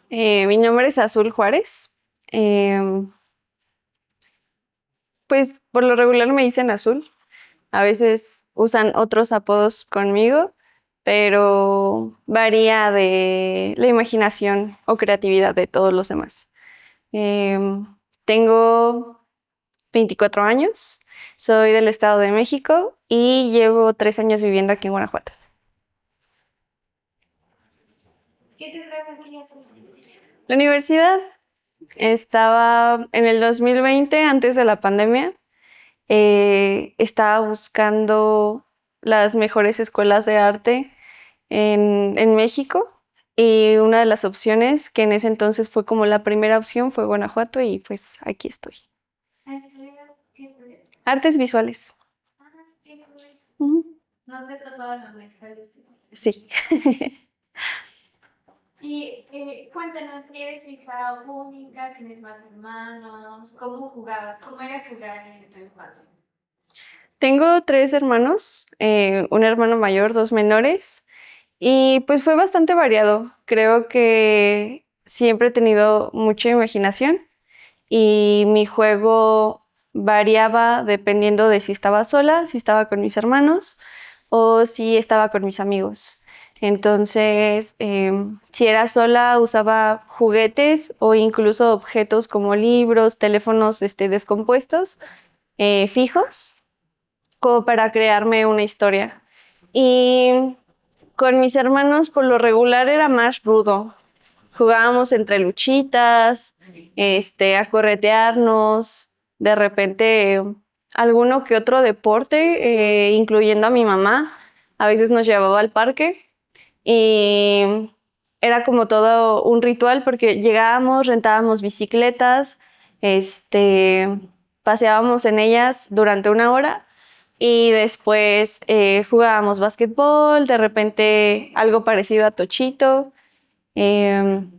Mi nombre es Azul Juárez. Em, pues por lo regular me dicen Azul. A veces usan otros apodos conmigo, pero varía de la imaginación o creatividad de todos los demás. Em, Tengo 24 años, soy del Estado de México y llevo 3 años viviendo aquí en Guanajuato. ¿Qué te trajo aquí a Azul? La universidad estaba en el 2020, antes de la pandemia. Estaba buscando las mejores escuelas de arte en México y una de las opciones, que en ese entonces fue como la primera opción, fue Guanajuato y pues aquí estoy. ¿Qué estudias? Artes visuales. Ah, qué cool. Ujú. ¿No te has topado la maestra Lucy? Sí. Y cuéntanos, ¿eres hija única? ¿Tienes más hermanos? ¿Cómo jugabas? ¿Cómo era jugar en tu infancia? Tengo 3 hermanos, un hermano mayor, 2 menores, y pues fue bastante variado. Creo que siempre he tenido mucha imaginación y mi juego variaba dependiendo de si estaba sola, si estaba con mis hermanos o si estaba con mis amigos. Entonces, si era sola, usaba juguetes o incluso objetos como libros, teléfonos, descompuestos, fijos, como para crearme una historia. Y con mis hermanos, por lo regular, era más rudo. Jugábamos entre luchitas, a corretearnos, de repente alguno que otro deporte, incluyendo a mi mamá. A veces nos llevaba al parque y era como todo un ritual porque llegábamos, rentábamos bicicletas, este, paseábamos en ellas durante una hora y después jugábamos básquetbol, de repente algo parecido a tochito. em,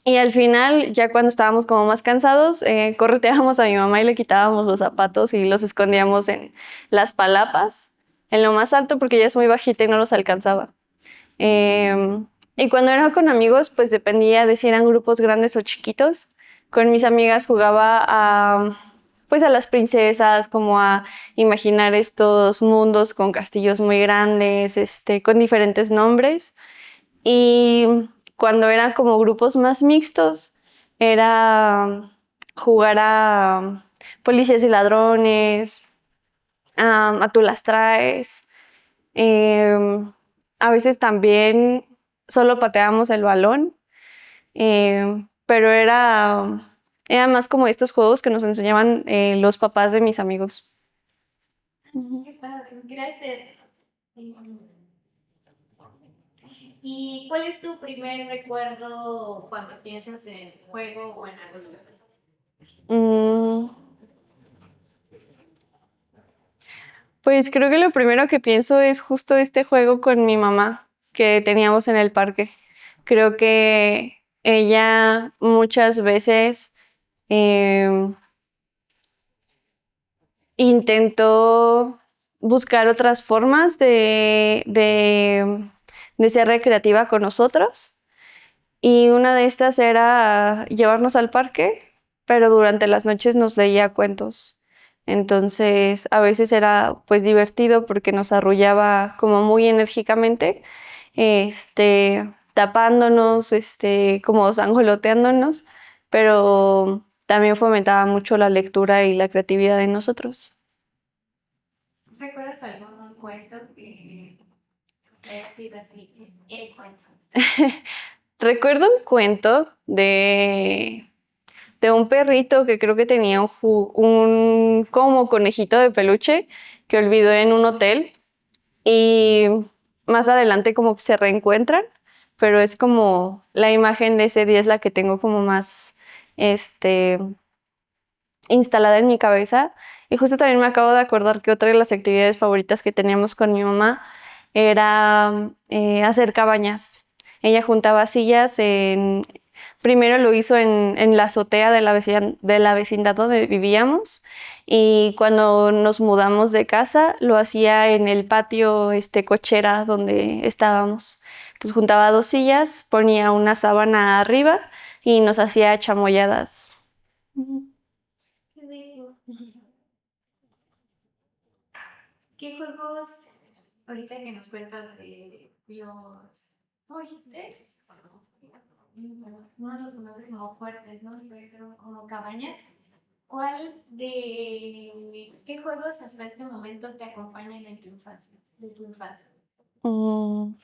y al final, ya cuando estábamos como más cansados, correteábamos a mi mamá y le quitábamos los zapatos y los escondíamos en las palapas, en lo más alto, porque ella es muy bajita y no los alcanzaba. Y cuando era con amigos, pues dependía de si eran grupos grandes o chiquitos. Con mis amigas jugaba pues a las princesas, como a imaginar estos mundos con castillos muy grandes, con diferentes nombres. Y cuando eran como grupos más mixtos, era jugar a policías y ladrones, a tú las traes. Em, a veces también solo pateábamos el balón, pero era más como estos juegos que nos enseñaban los papás de mis amigos. Ujú. Qué padre, gracias. ¿Y cuál es tu primer recuerdo cuando piensas en juego o en algo? Mm, pues creo que lo primero que pienso es justo este juego con mi mamá que teníamos en el parque. Creo que ella muchas veces em, intentó buscar otras formas de ser recreativa con nosotros y una de estas era llevarnos al parque, pero durante las noches nos leía cuentos. Entonces, a veces era pues divertido porque nos arrullaba como muy enérgicamente, tapándonos, como sangoloteándonos, pero también fomentaba mucho la lectura y la creatividad de nosotros. ¿Recuerdas algún cuento que haya sido así? El cuento. Recuerdo un cuento de un perrito que creo que tenía un como conejito de peluche que olvidó en un hotel y más adelante como que se reencuentran, pero es como la imagen de ese día es la que tengo como más este, instalada en mi cabeza. Y justo también me acabo de acordar que otra de las actividades favoritas que teníamos con mi mamá era hacer cabañas. Ella juntaba sillas primero lo hizo en la azotea de la vecindad donde vivíamos y cuando nos mudamos de casa lo hacía en el patio, cochera donde estábamos. Entonces juntaba dos sillas, ponía una sábana arriba y nos hacía chamoyadas. Qué rico. ¿Qué juegos, ahorita que nos cuentas de los, ¿cómo dijiste? Uno de los nombres como fuertes, ¿no? Pero como cabañas. ¿Qué juegos hasta este momento te acompañan en tu infancia, de tu infancia? Mm,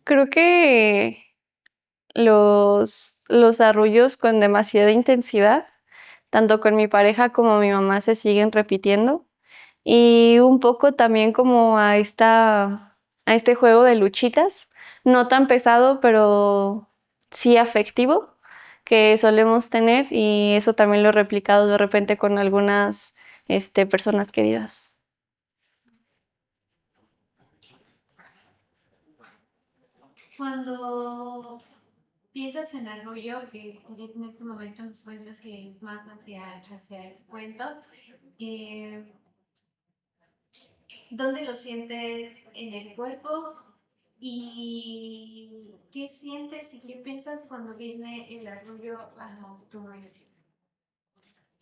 Creo que los arrullos con demasiada intensidad, tanto con mi pareja como mi mamá, se siguen repitiendo. Y un poco también como a este juego de luchitas, no tan pesado, pero sí afectivo, que solemos tener, y eso también lo he replicado de repente con algunas personas queridas. Cuando piensas en Arroyo, que en este momento nos cuentas que es más hacia el cuento, eh, ¿dónde lo sientes en el cuerpo? ¿Y qué sientes y qué piensas cuando viene el Arroyo a tu mente?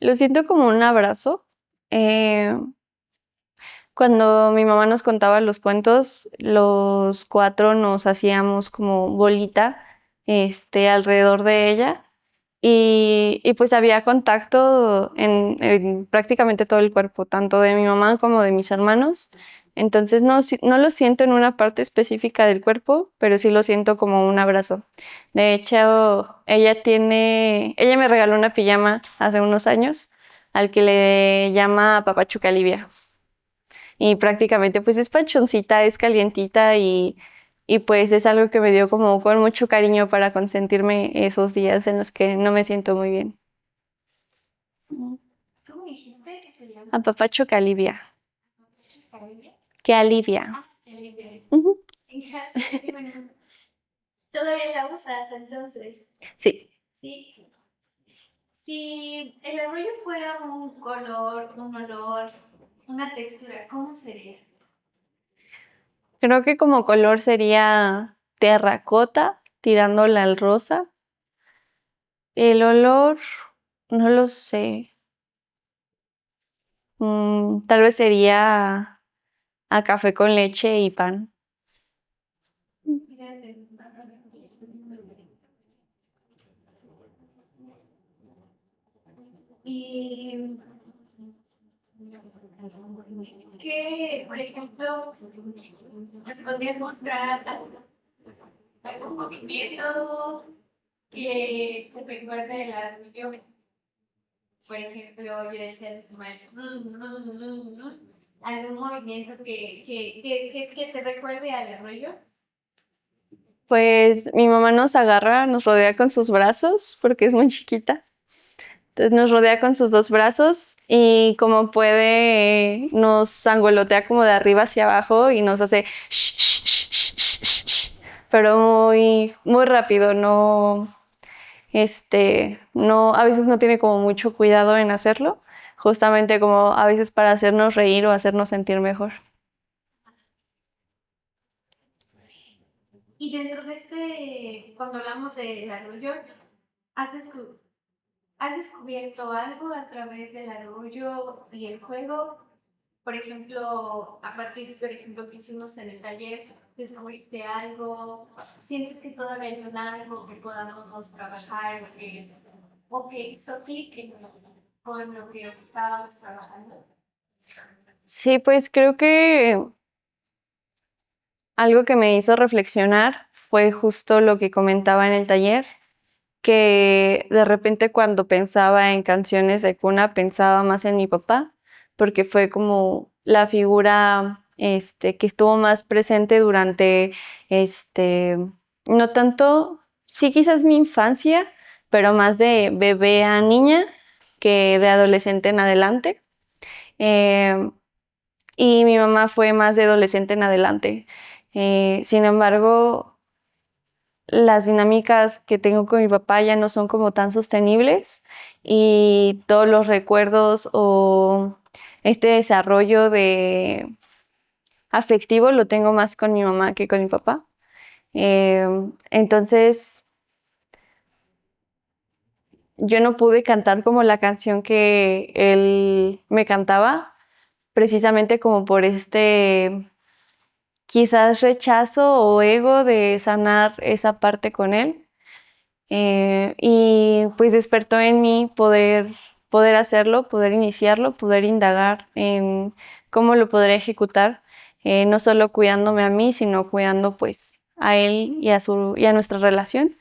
Lo siento como un abrazo. Eh, Cuando mi mamá nos contaba los cuentos, los cuatro nos hacíamos como bolita, alrededor de ella y pues había contacto en prácticamente todo el cuerpo, tanto de mi mamá como de mis hermanos. Entonces no lo siento en una parte específica del cuerpo, pero sí lo siento como un abrazo. De hecho, ella me regaló una pijama hace unos años al que le llama Papachuca Livia y prácticamente pues es panchoncita, es calientita y pues es algo que me dio como con mucho cariño para consentirme esos días en los que no me siento muy bien. ¿Cómo dijiste que se llama? Apapacho que alivia, ¿Caribe? que alivia. Ah, Caribe. Ujú. Gracias, qué bueno. ¿Todavía la usas entonces? Sí, Sí. Si el arroyo fuera un color, un olor, una textura, ¿cómo sería? creo que como color sería terracota, tirándola al rosa. El olor, no lo sé. Tal vez sería a café con leche y pan. Gracias. Y que, por ejemplo, nos podrías mostrar algún movimiento que te recuerde el arroyo. Por ejemplo, yo decía así como algún movimiento que te recuerde al arroyo. Pues mi mamá nos agarra, nos rodea con sus brazos, porque es muy chiquita. Entonces nos rodea con sus dos brazos y como puede, nos angolotea como de arriba hacia abajo y nos hace sh, sh, sh, sh, sh, sh, sh, pero muy rápido, no, a veces no tiene como mucho cuidado en hacerlo, justamente como a veces para hacernos reír o hacernos sentir mejor. Y dentro de cuando hablamos del arroyo, ¿has, descu- has descubierto algo a través del arroyo y el juego? Por ejemplo, a partir, por ejemplo, que hicimos en el taller, ¿descubriste algo? ¿Sientes que todavía hay algo que podamos trabajar o que hizo clic con lo que estábamos trabajando? Sí, pues creo que algo que me hizo reflexionar fue justo lo que comentaba en el taller, que de repente cuando pensaba en canciones de cuna pensaba más en mi papá, porque fue como la figura que estuvo más presente durante este no tanto, sí quizás mi infancia, pero más de bebé a niña que de adolescente en adelante. Eh, y mi mamá fue más de adolescente en adelante. Sin embargo, las dinámicas que tengo con mi papá ya no son como tan sostenibles y todos los recuerdos o este desarrollo afectivo lo tengo más con mi mamá que con mi papá. Entonces, yo no pude cantar como la canción que él me cantaba, precisamente como por este quizás rechazo o ego de sanar esa parte con él. Y pues despertó en mí poder hacerlo, poder iniciarlo, poder indagar en cómo lo podré ejecutar, no solo cuidándome a mí, sino cuidando pues a él y a nuestra relación.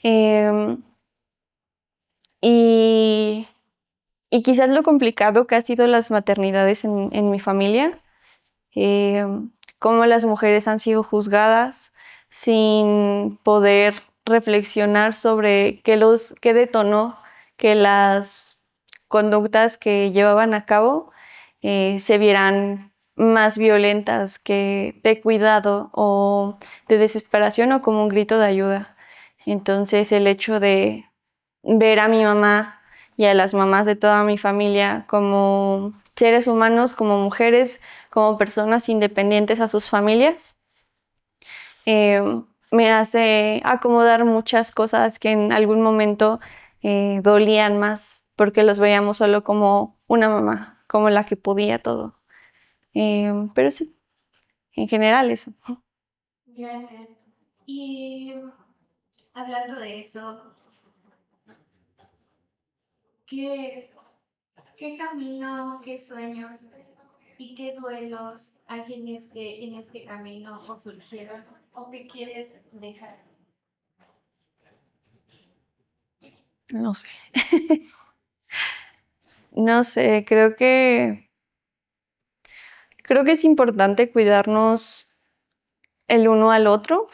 Em, y, y quizás lo complicado que ha sido las maternidades en mi familia, eh, cómo las mujeres han sido juzgadas sin poder reflexionar sobre qué detonó que las conductas que llevaban a cabo se vieran más violentas que de cuidado o de desesperación o como un grito de ayuda. Entonces el hecho de ver a mi mamá y a las mamás de toda mi familia como seres humanos, como mujeres, como personas independientes a sus familias, eh, me hace acomodar muchas cosas que en algún momento dolían más porque los veíamos solo como una mamá, como la que podía todo. Pero sí, en general eso. Gracias. Y hablando de eso, ¿qué, qué camino, qué sueños y qué duelos hay en este camino o surgieron o qué quieres dejar? No sé. No sé, creo que es importante cuidarnos el uno al otro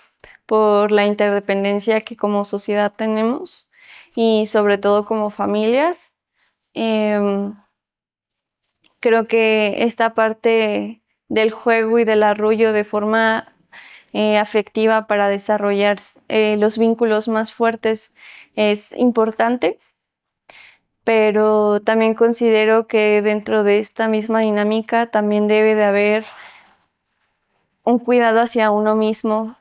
por la interdependencia que como sociedad tenemos y sobre todo como familias. Em, Creo que esta parte del juego y del arrullo de forma afectiva para desarrollar los vínculos más fuertes es importante, pero también considero que dentro de esta misma dinámica también debe de haber un cuidado hacia uno mismo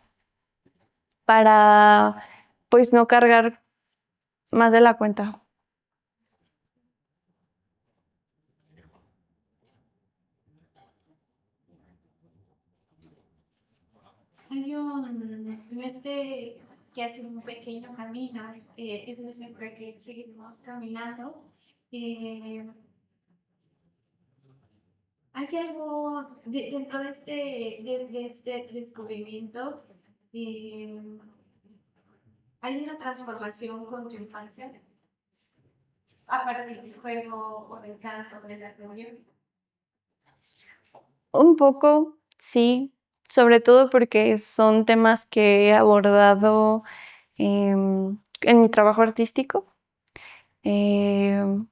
para pues no cargar más de la cuenta. Hay en este que hace un pequeño camino, eso siempre que seguimos caminando, eh, hay algo dentro de este descubrimiento, eh, hay una transformación con tu infancia, aparte del juego o del canto, del arroyo. Un poco, sí, sobre todo porque son temas que he abordado en mi trabajo artístico. Em,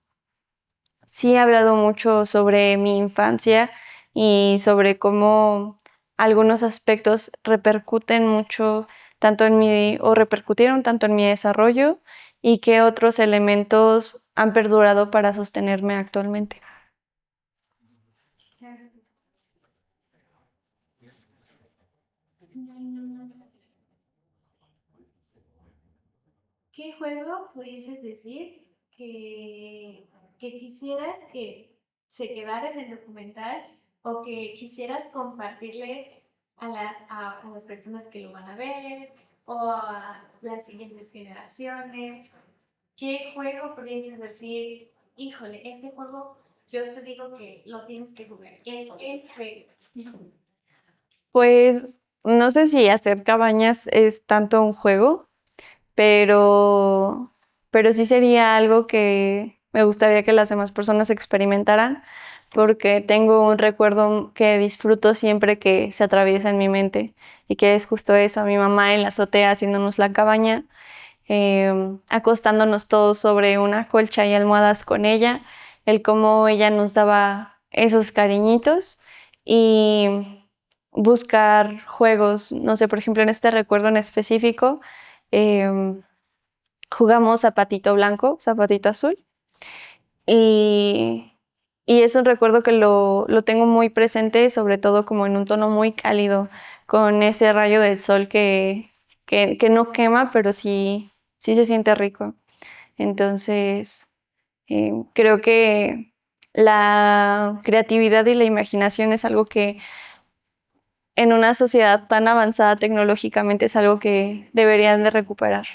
sí he hablado mucho sobre mi infancia y sobre cómo algunos aspectos repercuten mucho tanto en mi, o repercutieron tanto en mi desarrollo y qué otros elementos han perdurado para sostenerme actualmente. ¿Qué juego pudieses decir que quisieras que se quedara en el documental o que quisieras compartirle a las personas que lo van a ver o a las siguientes generaciones? ¿Qué juego pudieses decir, híjole, este juego yo te digo que lo tienes que jugar? Es el juego. Pues no sé si hacer cabañas es tanto un juego, pero, pero sí sería algo que me gustaría que las demás personas experimentaran, porque tengo un recuerdo que disfruto siempre que se atraviesa en mi mente, y que es justo eso, mi mamá en la azotea haciéndonos la cabaña, acostándonos todos sobre una colcha y almohadas con ella, el cómo ella nos daba esos cariñitos y buscar juegos, no sé, por ejemplo, en este recuerdo en específico, em, jugamos zapatito blanco, zapatito azul, y y es un recuerdo que lo tengo muy presente, sobre todo como en un tono muy cálido, con ese rayo del sol que no quema, pero sí se siente rico. Entonces, creo que la creatividad y la imaginación es algo que en una sociedad tan avanzada tecnológicamente es algo que deberían de recuperar.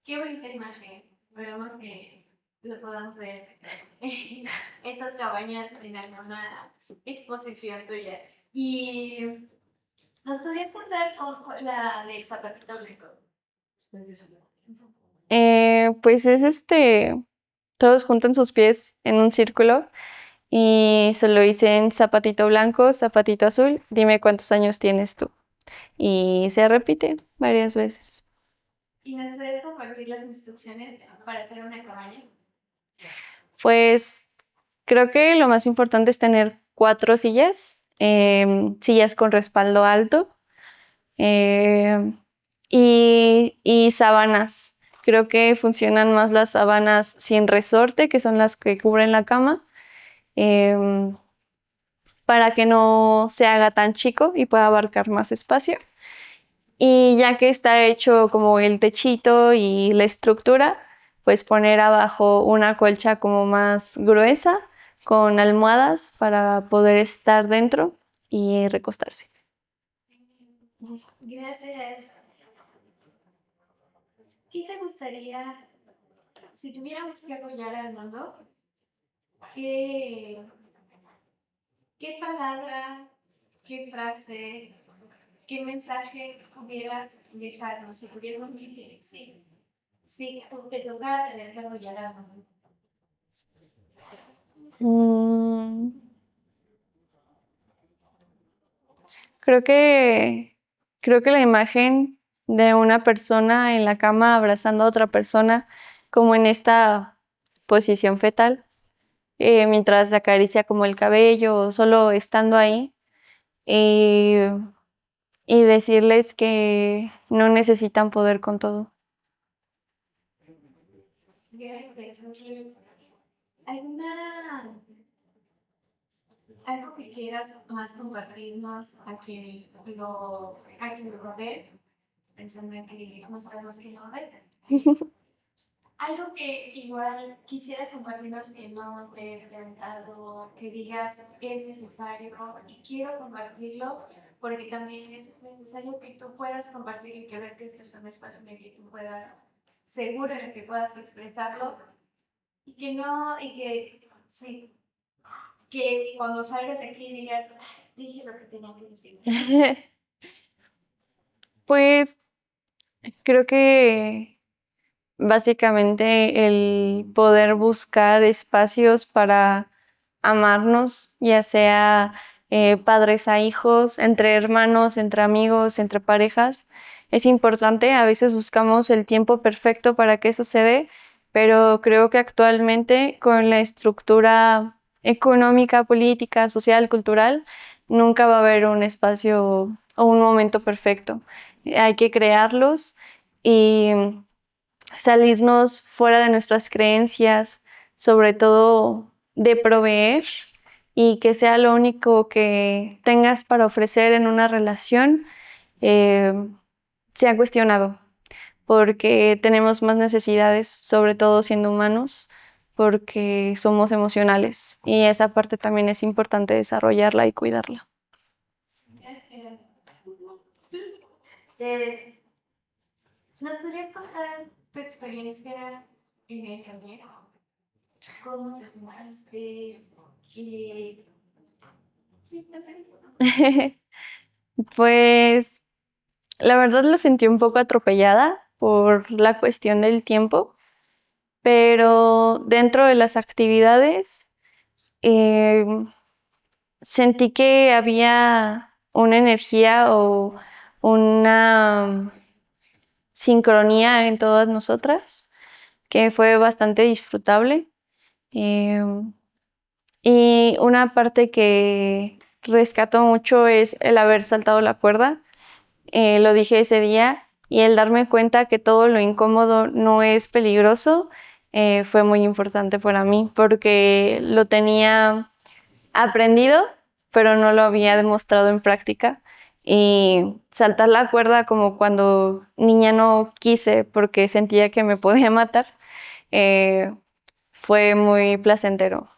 Qué bonita imagen. Esperamos que lo podamos ver esas cabañas en alguna exposición tuya. Y nos podrías contar la del zapatito blanco. Pues es todos juntan sus pies en un círculo y se lo hice en zapatito blanco, zapatito azul, dime cuántos años tienes tú. Y se repite varias veces. ¿Y nos podrías compartir las instrucciones para hacer una cabaña? Pues creo que lo más importante es tener 4 sillas, sillas con respaldo alto em, y sábanas. Creo que funcionan más las sábanas sin resorte, que son las que cubren la cama, em, para que no se haga tan chico y pueda abarcar más espacio. Y ya que está hecho como el techito y la estructura, pues poner abajo una colcha como más gruesa con almohadas para poder estar dentro y recostarse. Gracias. ¿Qué te gustaría, si tuviéramos que apoyar al mundo, qué, qué palabra, qué frase, qué mensaje pudieras dejarnos si pudiéramos decir sí? Si te tocara tener que apoyar al mundo. Mm, creo que, creo que la imagen de una persona en la cama abrazando a otra persona, como en esta posición fetal, mientras acaricia como el cabello o solo estando ahí, y, y decirles que no necesitan poder con todo. Gracias. ¿Alguna, algo que quieras más compartirnos a quien lo rodee? Pensando en que no sabemos quién lo ve. Algo que igual quisieras compartirnos que no te he preguntado, que digas es necesario y quiero compartirlo porque también es necesario que tú puedas compartir y que ves que esto es un espacio en el que tú puedas, seguro en el que puedas expresarlo y que no, y que sí, que cuando salgas de aquí digas, "Ah, dije lo que tenía que decir". Pues creo que básicamente el poder buscar espacios para amarnos, ya sea padres a hijos, entre hermanos, entre amigos, entre parejas, es importante. A veces buscamos el tiempo perfecto para que eso se dé, pero creo que actualmente con la estructura económica, política, social, cultural, nunca va a haber un espacio o un momento perfecto. Hay que crearlos y salirnos fuera de nuestras creencias, sobre todo de proveer y que sea lo único que tengas para ofrecer en una relación, eh, sea cuestionado, porque tenemos más necesidades, sobre todo siendo humanos, porque somos emocionales y esa parte también es importante desarrollarla y cuidarla. Eh, ¿Nos podrías contar tu experiencia en el camino? ¿Cómo te sentiste? Eh, sí, Pues la verdad la sentí un poco atropellada por la cuestión del tiempo, pero dentro de las actividades eh, sentí que había una energía o una sincronía en todas nosotras que fue bastante disfrutable. Eh, y una parte que rescato mucho es el haber saltado la cuerda. Lo dije ese día y el darme cuenta que todo lo incómodo no es peligroso fue muy importante para mí porque lo tenía aprendido, pero no lo había demostrado en práctica. Y saltar la cuerda como cuando niña no quise porque sentía que me podía matar, eh, fue muy placentero.